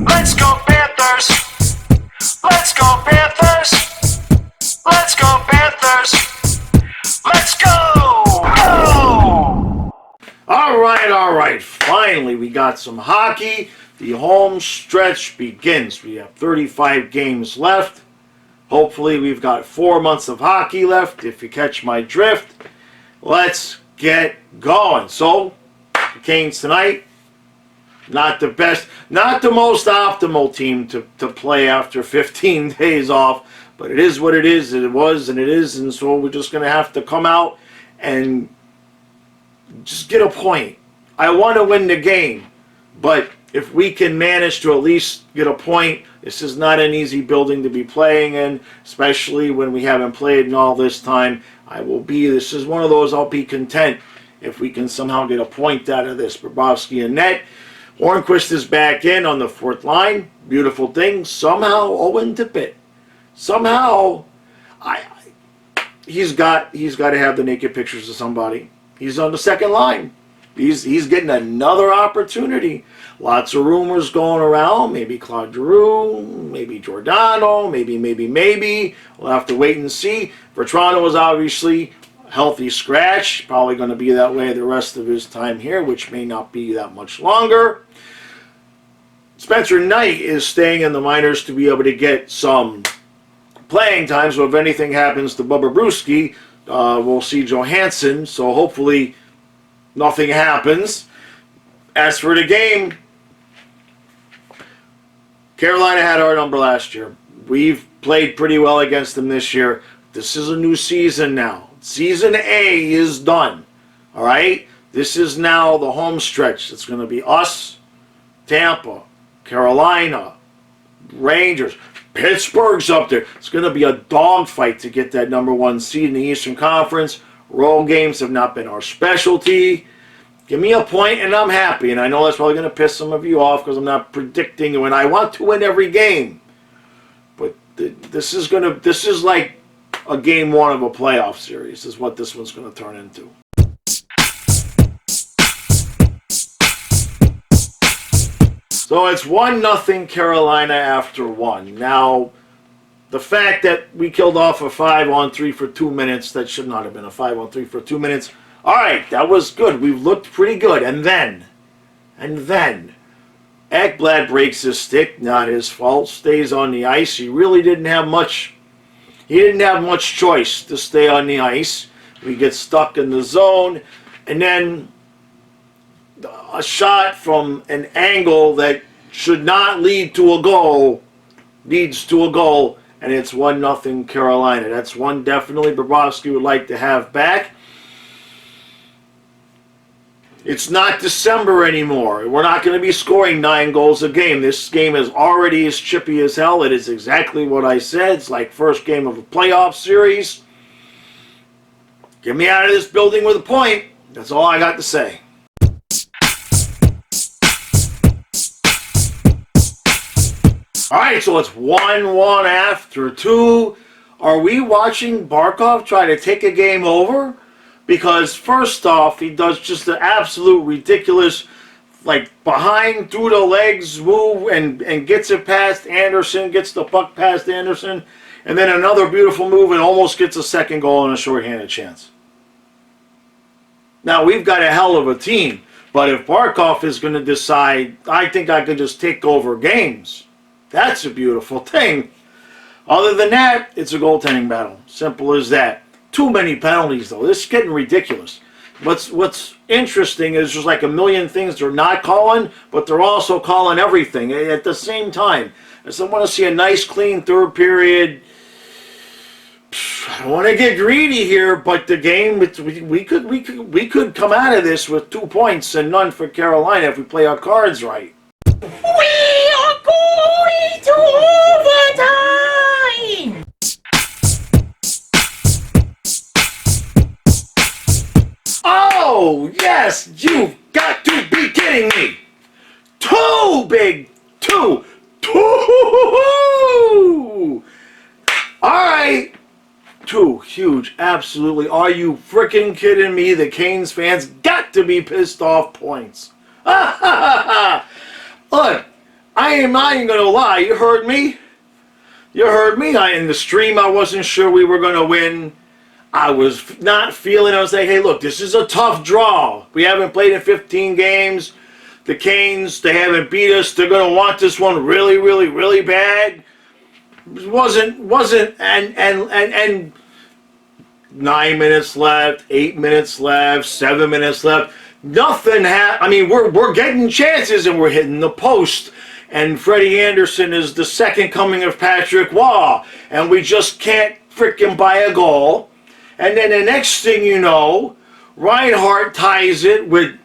Let's go Panthers! Let's go Panthers! Let's go Panthers! Let's go! Go! All right. Finally, we got some hockey. The home stretch begins. We have 35 games left. Hopefully, we've got 4 months of hockey left, if you catch my drift. Let's get going. So, the Canes tonight, not the best, not the most optimal team to play after 15 days off, but it is what it is. It was and it is, and so we're just going to have to come out and just get a point. I want to win the game, but if we can manage to at least get a point, this is not an easy building to be playing in, especially when we haven't played in all this time. This is one of those I'll be content if we can somehow get a point out of this. Bobrovsky in net. Hornquist is back in on the fourth line. Beautiful thing. Somehow Owen Tippett. Somehow, he's got to have the naked pictures of somebody. He's on the second line. He's getting another opportunity. Lots of rumors going around. Maybe Claude Giroux, maybe Giordano, maybe. We'll have to wait and see. Vetrano is obviously a healthy scratch. Probably going to be that way the rest of his time here, which may not be that much longer. Spencer Knight is staying in the minors to be able to get some playing time. So if anything happens to Bubba Brewski, we'll see Johansson. So hopefully nothing happens. As for the game, Carolina had our number last year. We've played pretty well against them this year. This is a new season now. Season A is done. All right? This is now the home stretch. It's going to be us, Tampa, Carolina, Rangers. Pittsburgh's up there. It's going to be a dogfight to get that number one seed in the Eastern Conference. Road games have not been our specialty. Give me a point and I'm happy. And I know that's probably going to piss some of you off because I'm not predicting when I want to win every game. But this is like a game one of a playoff series is what this one's going to turn into. So it's 1-0 Carolina after one. Now, the fact that we killed off a 5-on-3 for 2 minutes, that should not have been a 5-on-3 for 2 minutes. All right, that was good. We've looked pretty good. And then, Ekblad breaks his stick, not his fault, stays on the ice. He really didn't have much. He didn't have much choice to stay on the ice. We get stuck in the zone, and then a shot from an angle that should not lead to a goal leads to a goal, and it's 1-0 Carolina. That's one definitely Bobrovsky would like to have back. It's not December anymore. We're not going to be scoring 9 goals a game. This game is already as chippy as hell. It is exactly what I said. It's like first game of a playoff series. Get me out of this building with a point. That's all I got to say. All right, so it's 1-1 after 2. Are we watching Barkov try to take a game over? Because first off, he does just an absolute ridiculous, like behind through the legs move and gets it past Anderson, gets the puck past Anderson, and then another beautiful move and almost gets a second goal and a shorthanded chance. Now, we've got a hell of a team, but if Barkov is going to decide, I think I can just take over games. That's a beautiful thing. Other than that, it's a goaltending battle. Simple as that. Too many penalties, though. This is getting ridiculous. What's interesting is there's like a million things they're not calling, but they're also calling everything at the same time. And so I want to see a nice, clean third period. I don't want to get greedy here, but the game we could come out of this with 2 points and none for Carolina if we play our cards right. We are going to overtime! Oh, yes! You've got to be kidding me! 2 big! 2! Alright! 2 huge, absolutely. Are you freaking kidding me? The Canes fans got to be pissed off points. Look, I am not even going to lie. You heard me. You heard me. In the stream, I wasn't sure we were going to win. I was not feeling. I was like, hey, look, this is a tough draw. We haven't played in 15 games. The Canes, they haven't beat us. They're going to want this one really, really, really bad. And 9 minutes left, 8 minutes left, 7 minutes left. Nothing happened. I mean, we're getting chances and we're hitting the post. And Freddie Anderson is the second coming of Patrick Waugh. And we just can't freaking buy a goal. And then the next thing you know, Reinhardt ties it with,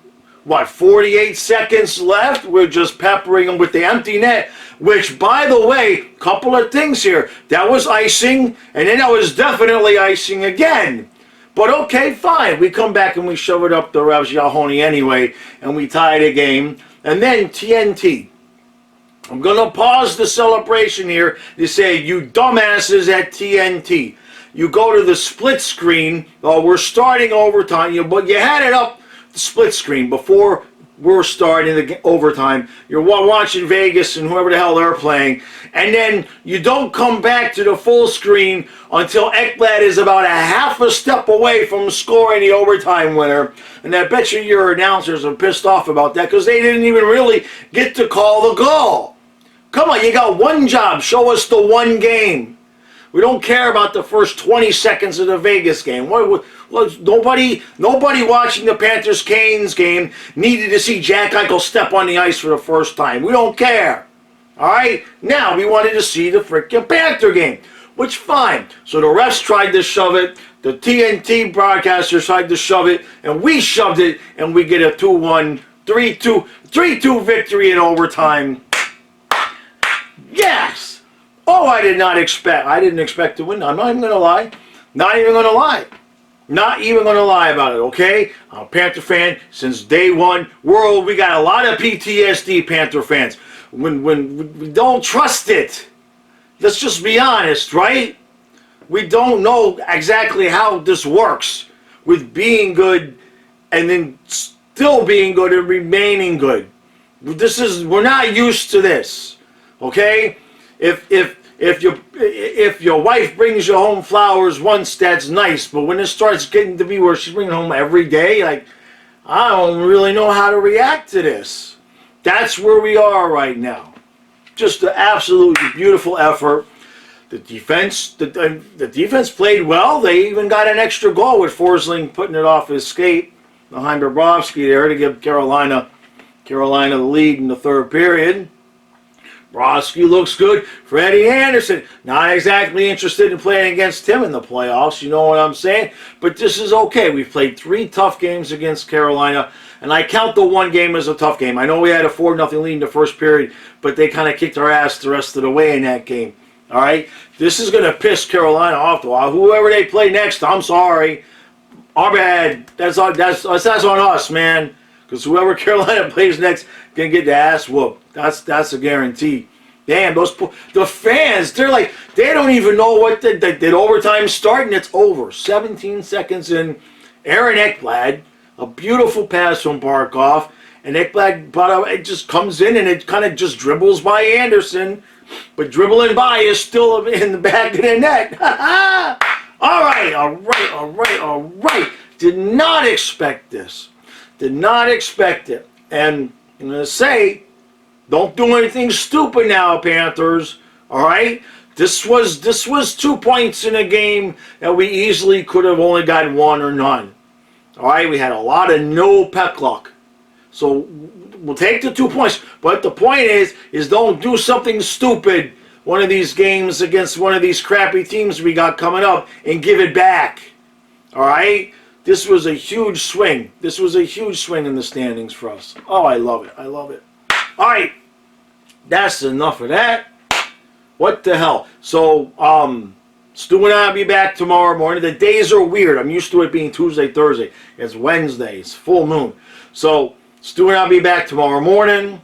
48 seconds left? We're just peppering him with the empty net. Which, by the way, couple of things here. That was icing, and then that was definitely icing again. But okay, fine. We come back and we shove it up the Revs Yahoni anyway, and we tie the game. And then TNT. I'm going to pause the celebration here to say, you dumbasses at TNT. You go to the split screen. Oh, we're starting overtime. But you had it up the split screen before we're starting the overtime. You're watching Vegas and whoever the hell they're playing. And then you don't come back to the full screen until Ekblad is about a half a step away from scoring the overtime winner. And I bet you your announcers are pissed off about that because they didn't even really get to call the goal. Come on, you got one job. Show us the one game. We don't care about the first 20 seconds of the Vegas game. Nobody watching the Panthers-Canes game needed to see Jack Eichel step on the ice for the first time. We don't care. All right? Now, we wanted to see the freaking Panther game, which, fine. So the refs tried to shove it. The TNT broadcasters tried to shove it. And we shoved it, and we get a 2-1, 3-2 victory in overtime. Yes! Oh, I didn't expect to win. I'm not even going to lie. Not even going to lie. Not even going to lie about it, okay? I'm a Panther fan since day one. We got a lot of PTSD Panther fans. When we don't trust it. Let's just be honest, right? We don't know exactly how this works with being good and then still being good and remaining good. We're not used to this, okay? If your wife brings you home flowers once, that's nice. But when it starts getting to be where she's bringing home every day, like, I don't really know how to react to this. That's where we are right now. Just an absolutely beautiful effort. The defense played well. They even got an extra goal with Forsling putting it off his skate behind Bobrovsky there to give Carolina the lead in the third period. Bobrovsky looks good. Freddie Anderson, not exactly interested in playing against him in the playoffs, you know what I'm saying? But this is okay. We've played 3 tough games against Carolina, and I count the one game as a tough game. I know we had a 4-0 lead in the first period, but they kind of kicked our ass the rest of the way in that game. All right? This is going to piss Carolina off. Whoever they play next, I'm sorry. Our bad. That's on us, man. Because whoever Carolina plays next can get the ass whooped. That's a guarantee. Damn, the fans, they don't even know what did overtime start and it's over. 17 seconds in, Aaron Ekblad, a beautiful pass from Barkov, and Ekblad it just comes in and it kind of just dribbles by Anderson, but dribbling by is still in the back of the net. All right. Did not expect this. Did not expect it. And I'm going to say, don't do anything stupid now, Panthers. All right? This was 2 points in a game that we easily could have only got 1 or none. All right? We had a lot of no pep luck. So we'll take the 2 points. But the point is don't do something stupid one of these games against one of these crappy teams we got coming up and give it back. All right? This was a huge swing. This was a huge swing in the standings for us. Oh, I love it. I love it. All right. That's enough of that. What the hell? So, Stu and I will be back tomorrow morning. The days are weird. I'm used to it being Tuesday, Thursday. It's Wednesday. It's full moon. So, Stu and I will be back tomorrow morning.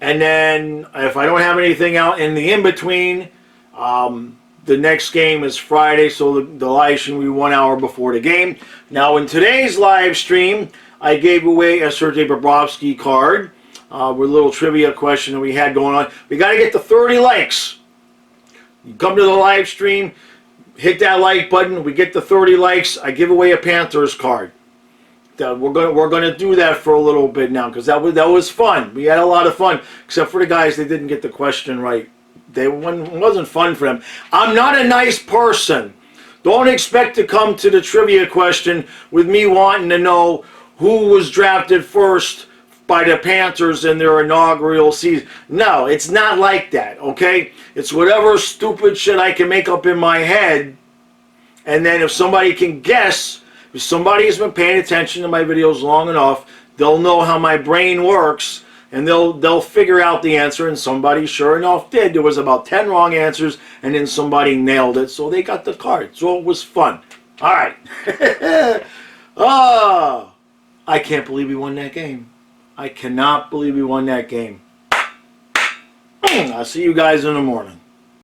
And then, if I don't have anything out in the in-between, the next game is Friday, so the live stream will be 1 hour before the game. Now, in today's live stream, I gave away a Sergei Bobrovsky card. with a little trivia question that we had going on. We got to get to 30 likes. You come to the live stream, hit that like button. We get to 30 likes. I give away a Panthers card. We're gonna do that for a little bit now because that was fun. We had a lot of fun, except for the guys that didn't get the question right. It wasn't fun for them. I'm not a nice person. Don't expect to come to the trivia question with me wanting to know who was drafted first by the Panthers in their inaugural season. No, it's not like that, okay? It's whatever stupid shit I can make up in my head, and then if somebody can guess, if somebody has been paying attention to my videos long enough, they'll know how my brain works, and they'll figure out the answer, and somebody sure enough did. There was about 10 wrong answers, and then somebody nailed it, so they got the card. So it was fun. All right. Oh, I can't believe we won that game. I cannot believe we won that game. I'll see you guys in the morning.